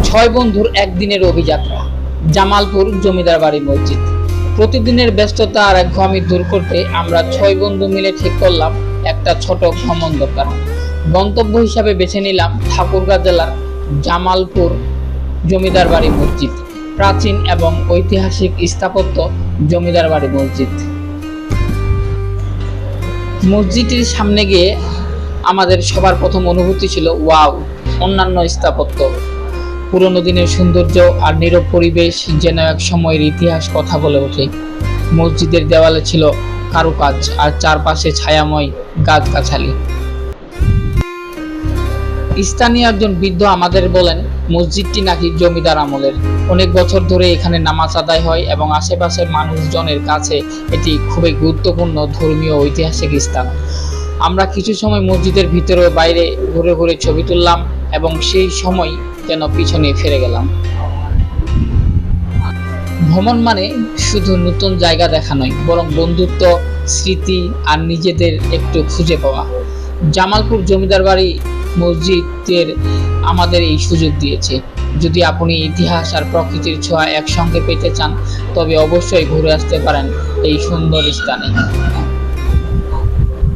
ছয় বন্ধুর একদিনের অভিযাত্রা, জামালপুর জমিদার বাড়ি মসজিদ। প্রতিদিনের ব্যস্ততা আর একঘেয়েমি দূর করতে আমরা ছয় বন্ধু মিলে ঠিক করলাম একটা ছোট ভ্রমণ দরকার। গন্তব্য হিসাবে বেছে নিলাম ঠাকুরগাঁও জেলার জামালপুর জমিদার বাড়ি মসজিদ। প্রাচীন এবং ঐতিহাসিক স্থাপত্য জমিদার বাড়ি মসজিদ। মসজিদটির সামনে গিয়ে আমাদের সবার প্রথম অনুভূতি ছিল ওয়াও, অন্যান্য স্থাপত্য, পুরনো দিনের সৌন্দর্য আর নীরব পরিবেশ যেন এক সময়ের ইতিহাস কথা বলে ওঠে। মসজিদের দেওয়ালে ছিল কারুকাজ আর চারপাশে ছায়াময় গাছগাছালি। স্থানীয় একজন বৃদ্ধ আমাদের বলেন, মসজিদটি নাকি জমিদার আমলের, অনেক বছর ধরে এখানে নামাজ আদায় হয় এবং আশেপাশের মানুষজনের কাছে এটি খুবই গুরুত্বপূর্ণ ধর্মীয় ঐতিহাসিক স্থান। আমরা কিছু সময় মসজিদের ভিতরে ও বাইরে ঘুরে ঘুরে ছবি তুললাম এবং সেই সময় যেন পিছনে ফিরে গেলাম। ভ্রমণ মানে শুধু নতুন জায়গা দেখা নয়, বরং বন্ধুত্ব, স্মৃতি আর নিজেদের একটু খুঁজে পাওয়া। জামালপুর জমিদার বাড়ি মসজিদের আমাদের এই সুযোগ দিয়েছে। যদি আপনি ইতিহাস আর প্রকৃতির ছোঁয়া একসঙ্গে পেতে চান, তবে অবশ্যই ঘুরে আসতে পারেন এই সুন্দর স্থানে।